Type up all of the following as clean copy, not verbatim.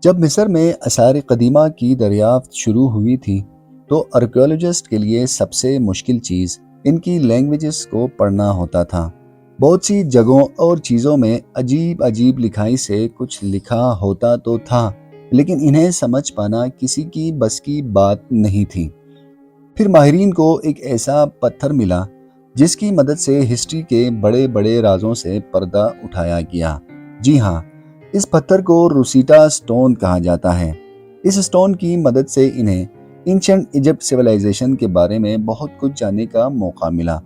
جب مصر میں آثار قدیمہ کی دریافت شروع ہوئی تھی تو آرکیولوجسٹ کے لیے سب سے مشکل چیز ان کی لینگویجز کو پڑھنا ہوتا تھا۔ بہت سی جگہوں اور چیزوں میں عجیب عجیب لکھائی سے کچھ لکھا ہوتا تو تھا، لیکن انہیں سمجھ پانا کسی کی بس کی بات نہیں تھی۔ پھر ماہرین کو ایک ایسا پتھر ملا جس کی مدد سے ہسٹری کے بڑے بڑے رازوں سے پردہ اٹھایا گیا۔ جی ہاں، اس پتھر کو روسیٹا سٹون کہا جاتا ہے۔ اس سٹون کی مدد سے انہیں اینشنٹ ایجپٹ سویلائزیشن کے بارے میں بہت کچھ جاننے کا موقع ملا۔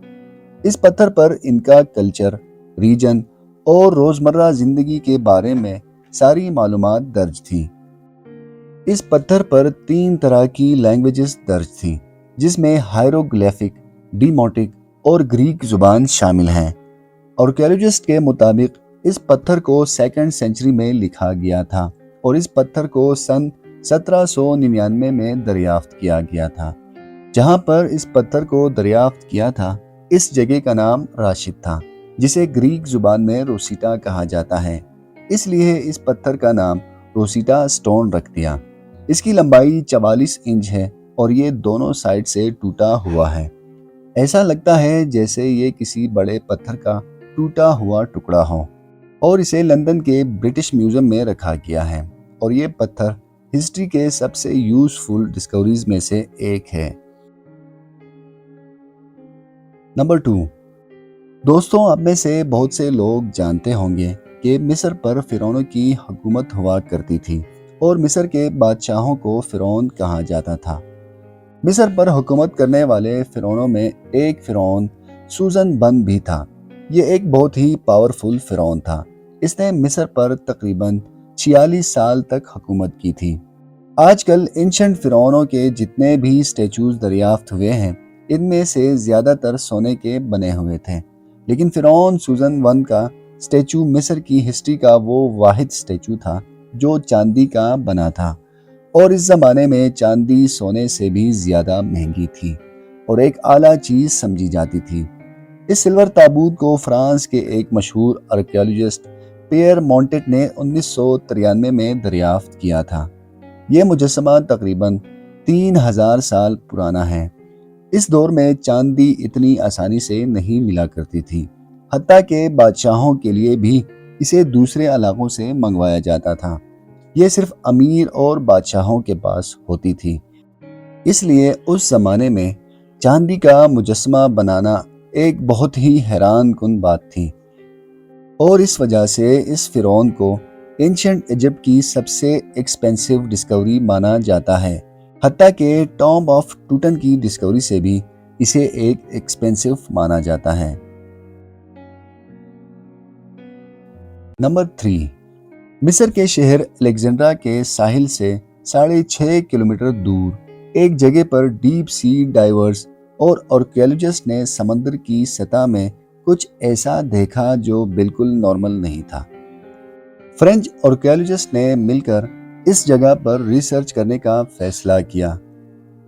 اس پتھر پر ان کا کلچر، ریجن اور روزمرہ زندگی کے بارے میں ساری معلومات درج تھی۔ اس پتھر پر 3 طرح کی لینگویجز درج تھیں، جس میں ہائیروگلیفک، ڈیموٹک اور گریک زبان شامل ہیں۔ آرکیولوجسٹ کے مطابق اس پتھر کو 2 سینچری میں لکھا گیا تھا اور اس پتھر کو سن 1799 میں دریافت کیا گیا تھا۔ جہاں پر اس پتھر کو دریافت کیا تھا، اس جگہ کا نام راشد تھا، جسے گریک زبان میں روسیٹا کہا جاتا ہے، اس لیے اس پتھر کا نام روسیٹا سٹون رکھ دیا۔ اس کی لمبائی 44 انچ ہے اور یہ دونوں سائڈ سے ٹوٹا ہوا ہے۔ ایسا لگتا ہے جیسے یہ کسی بڑے پتھر کا ٹوٹا ہوا ٹکڑا ہو، اور اسے لندن کے برٹش میوزیم میں رکھا گیا ہے، اور یہ پتھر ہسٹری کے سب سے یوزفل ڈسکوریز میں سے ایک ہے۔ نمبر 2، دوستوں، آپ میں سے بہت سے لوگ جانتے ہوں گے کہ مصر پر فرعونوں کی حکومت ہوا کرتی تھی اور مصر کے بادشاہوں کو فرعون کہا جاتا تھا۔ مصر پر حکومت کرنے والے فرعونوں میں ایک فرعون سوزن بن بھی تھا۔ یہ ایک بہت ہی پاورفل فرعون تھا۔ اس نے مصر پر تقریباً 46 سال تک حکومت کی تھی۔ آج کل اینشنٹ فرعونوں کے جتنے بھی اسٹیچوز دریافت ہوئے ہیں، ان میں سے زیادہ تر سونے کے بنے ہوئے تھے، لیکن فرعون سوزن ون کا اسٹیچو مصر کی ہسٹری کا وہ واحد اسٹیچو تھا جو چاندی کا بنا تھا، اور اس زمانے میں چاندی سونے سے بھی زیادہ مہنگی تھی اور ایک اعلیٰ چیز سمجھی جاتی تھی۔ اس سلور تابوت کو فرانس کے ایک مشہور آرکیولوجسٹ پیئر مونٹٹ نے 1993 میں دریافت کیا تھا۔ یہ مجسمہ تقریباً 3000 سال پرانا ہے۔ اس دور میں چاندی اتنی آسانی سے نہیں ملا کرتی تھی، حتیٰ کہ بادشاہوں کے لیے بھی اسے دوسرے علاقوں سے منگوایا جاتا تھا۔ یہ صرف امیر اور بادشاہوں کے پاس ہوتی تھی، اس لیے اس زمانے میں چاندی کا مجسمہ بنانا ایک بہت ہی حیران کن بات تھی، اور اس وجہ سے اس فرعون کو اینشنٹ ایجپٹ کی سب سے ایکسپینسو ڈسکوری مانا جاتا ہے، حتیٰ کہ ٹامب آف ٹوٹن کی ڈسکوری سے بھی اسے ایک ایکسپینسو مانا جاتا ہے۔ نمبر 3، مصر کے شہر الیگزینڈرا کے ساحل سے 6.5 کلومیٹر دور ایک جگہ پر ڈیپ سی ڈائیورز اور آرکیولوجسٹ نے سمندر کی سطح میں کچھ ایسا دیکھا جو بالکل نارمل نہیں تھا۔ فرینچ آرکیولوجسٹ نے مل کر اس جگہ پر ریسرچ کرنے کا فیصلہ کیا۔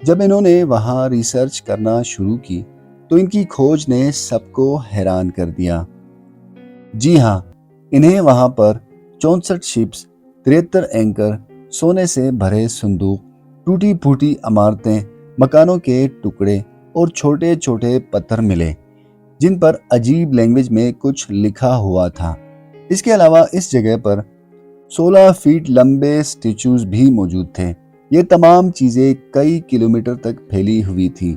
جب انہوں نے وہاں ریسرچ کرنا شروع کی تو ان کی کھوج نے سب کو حیران کر دیا۔ جی ہاں، انہیں وہاں پر 64 شپس، 73 اینکر، سونے سے بھرے صندوق، ٹوٹی پھوٹی عمارتیں، مکانوں کے ٹکڑے اور چھوٹے چھوٹے پتھر ملے جن پر عجیب لینگویج میں کچھ لکھا ہوا تھا۔ اس کے علاوہ اس جگہ پر 16 فیٹ لمبے اسٹیچوز بھی موجود تھے۔ یہ تمام چیزیں کئی کلومیٹر تک پھیلی ہوئی تھی،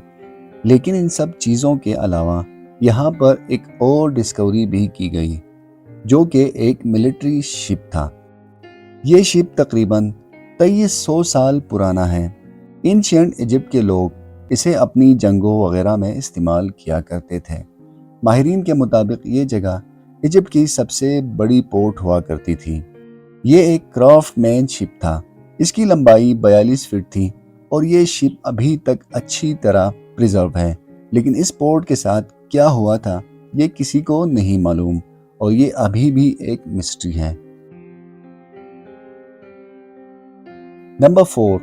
لیکن ان سب چیزوں کے علاوہ یہاں پر ایک اور ڈسکوری بھی کی گئی، جو کہ ایک ملٹری شپ تھا۔ یہ شپ تقریباً 2300 سال پرانا ہے۔ اینشنٹ ایجپٹ کے لوگ اسے اپنی جنگوں وغیرہ میں استعمال کیا کرتے تھے۔ ماہرین کے مطابق یہ جگہ ایجپٹ کی سب سے بڑی پورٹ ہوا کرتی تھی۔ یہ ایک کرافٹ مین شپ تھا۔ اس کی لمبائی 42 فٹ تھی اور یہ شپ ابھی تک اچھی طرح پریزرو ہے، لیکن اس پورٹ کے ساتھ کیا ہوا تھا یہ کسی کو نہیں معلوم، اور یہ ابھی بھی ایک مسٹری ہے۔ نمبر 4،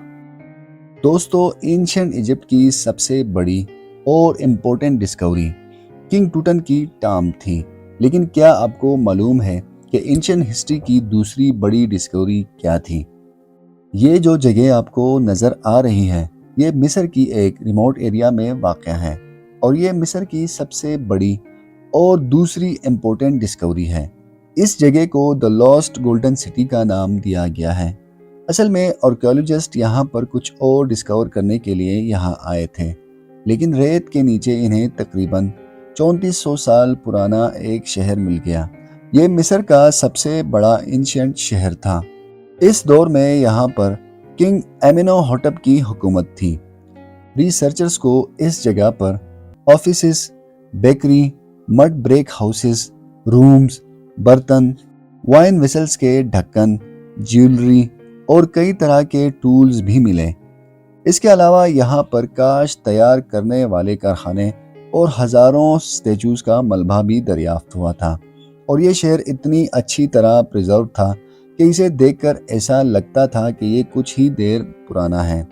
دوستو، اینشنٹ ایجپٹ کی سب سے بڑی اور امپورٹنٹ ڈسکوری کنگ ٹوٹن کی ٹامب تھی۔ لیکن کیا آپ کو معلوم ہے کہ اینشنٹ ہسٹری کی دوسری بڑی ڈسکوری کیا تھی؟ یہ جو جگہ آپ کو نظر آ رہی ہے یہ مصر کی ایک ریموٹ ایریا میں واقع ہے اور یہ مصر کی سب سے بڑی اور دوسری امپورٹنٹ ڈسکوری ہے۔ اس جگہ کو دی لاسٹ گولڈن سٹی کا نام دیا گیا ہے۔ اصل میں آرکیولوجسٹ یہاں پر کچھ اور ڈسکور کرنے کے لیے یہاں آئے تھے، لیکن ریت کے نیچے انہیں تقریباً 3400 سال پرانا ایک شہر مل گیا۔ یہ مصر کا سب سے بڑا اینشینٹ شہر تھا۔ اس دور میں یہاں پر کنگ ایمینو ہوٹپ کی حکومت تھی۔ ریسرچرز کو اس جگہ پر offices, bakery, mud brick houses, rooms, برتن، وائن ویسلز کے ڈھکن، جیولری اور کئی طرح کے ٹولز بھی ملے۔ اس کے علاوہ یہاں پر کاشت تیار کرنے والے کارخانے اور ہزاروں سٹیچوز کا ملبہ بھی دریافت ہوا تھا، اور یہ شہر اتنی اچھی طرح پریزرو تھا کہ اسے دیکھ کر ایسا لگتا تھا کہ یہ کچھ ہی دیر پرانا ہے۔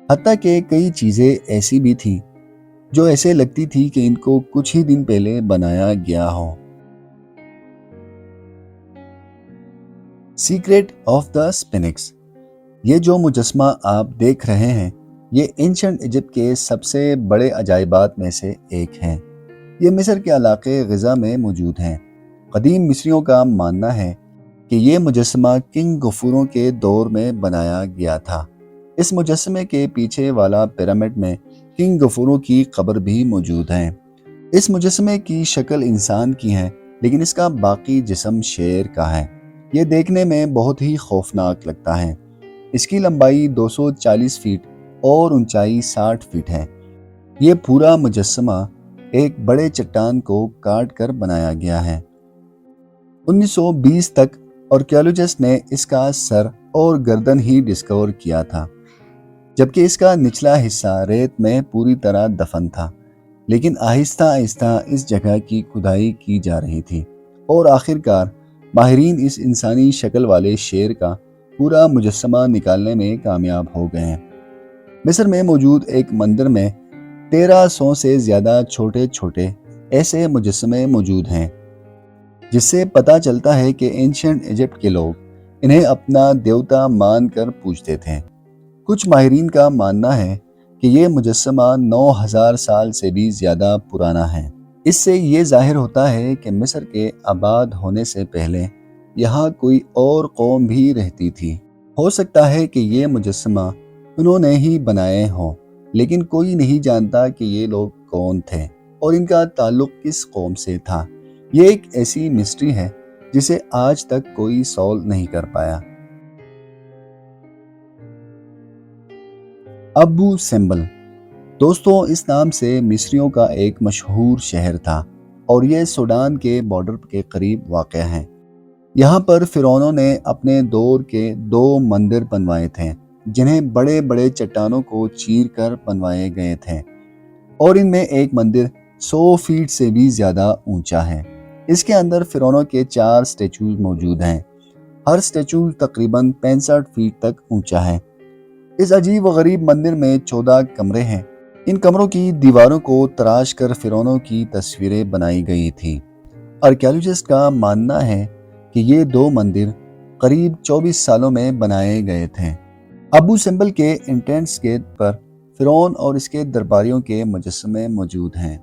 حتیٰ کہ کئی چیزیں ایسی بھی تھیں جو ایسے لگتی تھی کہ ان کو کچھ ہی دن پہلے بنایا گیا ہو۔ سیکریٹ آف دا اسفنکس، یہ جو مجسمہ آپ دیکھ رہے ہیں یہ اینشنٹ ایجپٹ کے سب سے بڑے عجائبات میں سے ایک ہے۔ یہ مصر کے علاقے غزہ میں موجود ہیں۔ قدیم مصریوں کا ماننا ہے کہ یہ مجسمہ کنگ غفوروں کے دور میں بنایا گیا تھا۔ اس مجسمے کے پیچھے والا پیرامڈ میں کنگ غفوروں کی قبر بھی موجود ہے۔ اس مجسمے کی شکل انسان کی ہے لیکن اس کا باقی جسم شیر کا ہے۔ یہ دیکھنے میں بہت ہی خوفناک لگتا ہے۔ اس کی لمبائی 240 فیٹ اور اونچائی 60 فیٹ ہے۔ یہ پورا مجسمہ ایک بڑے چٹان کو کاٹ کر بنایا گیا ہے۔ 1920 تک آرکیولوجسٹ نے اس کا سر اور گردن ہی ڈسکور کیا تھا، جبکہ اس کا نچلا حصہ ریت میں پوری طرح دفن تھا۔ لیکن آہستہ آہستہ اس جگہ کی کھدائی کی جا رہی تھی اور آخر کار ماہرین اس انسانی شکل والے شیر کا پورا مجسمہ نکالنے میں کامیاب ہو گئے ہیں۔ مصر میں موجود ایک مندر میں 1300 سے زیادہ چھوٹے چھوٹے ایسے مجسمے موجود ہیں، جس سے پتہ چلتا ہے کہ اینشنٹ ایجپٹ کے لوگ انہیں اپنا دیوتا مان کر پوجتے تھے۔ کچھ ماہرین کا ماننا ہے کہ یہ مجسمہ 9000 سال سے بھی زیادہ پرانا ہے۔ اس سے یہ ظاہر ہوتا ہے کہ مصر کے آباد ہونے سے پہلے یہاں کوئی اور قوم بھی رہتی تھی۔ ہو سکتا ہے کہ یہ مجسمہ انہوں نے ہی بنائے ہوں، لیکن کوئی نہیں جانتا کہ یہ لوگ کون تھے اور ان کا تعلق کس قوم سے تھا۔ یہ ایک ایسی مسٹری ہے جسے آج تک کوئی سولو نہیں کر پایا۔ ابو سمبل، دوستوں اس نام سے مصریوں کا ایک مشہور شہر تھا اور یہ سوڈان کے بارڈر کے قریب واقع ہے۔ یہاں پر فرعونوں نے اپنے دور کے 2 مندر بنوائے تھے جنہیں بڑے بڑے چٹانوں کو چیر کر بنوائے گئے تھے، اور ان میں ایک مندر 100 فیٹ سے بھی زیادہ اونچا ہے۔ اس کے اندر فرعونوں کے 4 سٹیچوز موجود ہیں۔ ہر سٹیچو تقریباً 65 فیٹ تک اونچا ہے۔ اس عجیب و غریب مندر میں 14 کمرے ہیں۔ ان کمروں کی دیواروں کو تراش کر فرعونوں کی تصویریں بنائی گئی تھیں۔ آرکیولوجسٹ کا ماننا ہے کہ یہ 2 مندر قریب 24 سالوں میں بنائے گئے تھے۔ ابو سمبل کے انٹرنس گیٹ پر فرعون اور اس کے درباریوں کے مجسمے موجود ہیں۔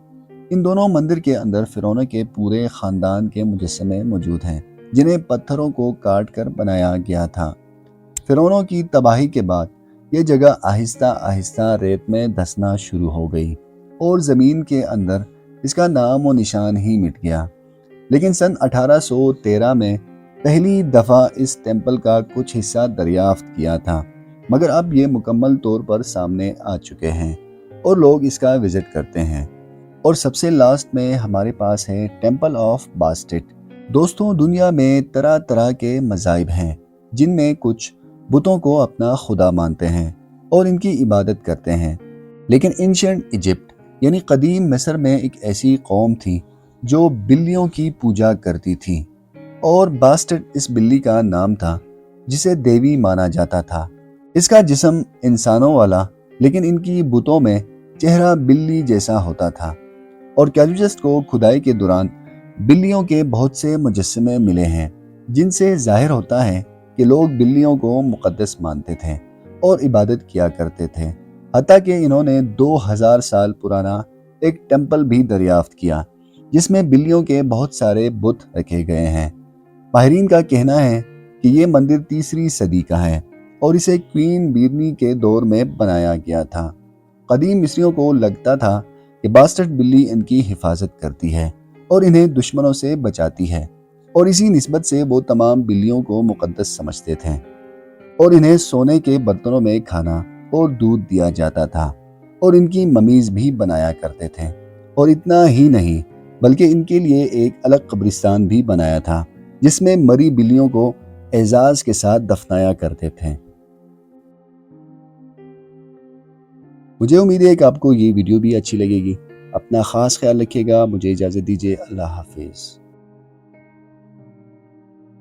ان دونوں مندر کے اندر فرعونوں کے پورے خاندان کے مجسمے موجود ہیں جنہیں پتھروں کو کاٹ کر بنایا گیا تھا۔ فرعونوں کی تباہی کے بعد یہ جگہ آہستہ آہستہ ریت میں دھسنا شروع ہو گئی اور زمین کے اندر اس کا نام و نشان ہی مٹ گیا۔ لیکن سن 1813 میں پہلی دفعہ اس ٹیمپل کا کچھ حصہ دریافت کیا تھا، مگر اب یہ مکمل طور پر سامنے آ چکے ہیں اور لوگ اس کا وزٹ کرتے ہیں۔ اور سب سے لاسٹ میں ہمارے پاس ہے ٹیمپل آف باسٹٹ۔ دوستوں دنیا میں طرح طرح کے مذاہب ہیں جن میں کچھ بتوں کو اپنا خدا مانتے ہیں اور ان کی عبادت کرتے ہیں، لیکن اینشنٹ ایجپٹ یعنی قدیم مصر میں ایک ایسی قوم تھی جو بلیوں کی پوجا کرتی تھی، اور باسٹٹ اس بلی کا نام تھا جسے دیوی مانا جاتا تھا۔ اس کا جسم انسانوں والا لیکن ان کی بتوں میں چہرہ بلی جیسا ہوتا تھا۔ اور آرکیولوجسٹ کو کھدائی کے دوران بلیوں کے بہت سے مجسمے ملے ہیں جن سے ظاہر ہوتا ہے کہ لوگ بلیوں کو مقدس مانتے تھے اور عبادت کیا کرتے تھے، حتیٰ کہ انہوں نے 2000 سال پرانا ایک ٹیمپل بھی دریافت کیا جس میں بلیوں کے بہت سارے بت رکھے گئے ہیں۔ ماہرین کا کہنا ہے کہ یہ مندر 3 صدی کا ہے اور اسے کوئین بیرنی کے دور میں بنایا گیا تھا۔ قدیم مصریوں کو لگتا تھا کہ باسٹرڈ بلی ان کی حفاظت کرتی ہے اور انہیں دشمنوں سے بچاتی ہے، اور اسی نسبت سے وہ تمام بلیوں کو مقدس سمجھتے تھے اور انہیں سونے کے برتنوں میں کھانا اور دودھ دیا جاتا تھا اور ان کی ممیز بھی بنایا کرتے تھے۔ اور اتنا ہی نہیں بلکہ ان کے لیے ایک الگ قبرستان بھی بنایا تھا جس میں مری بلیوں کو اعزاز کے ساتھ دفنایا کرتے تھے۔ مجھے امید ہے کہ آپ کو یہ ویڈیو بھی اچھی لگے گی۔ اپنا خاص خیال رکھیے گا۔ مجھے اجازت دیجیے۔ اللہ حافظ۔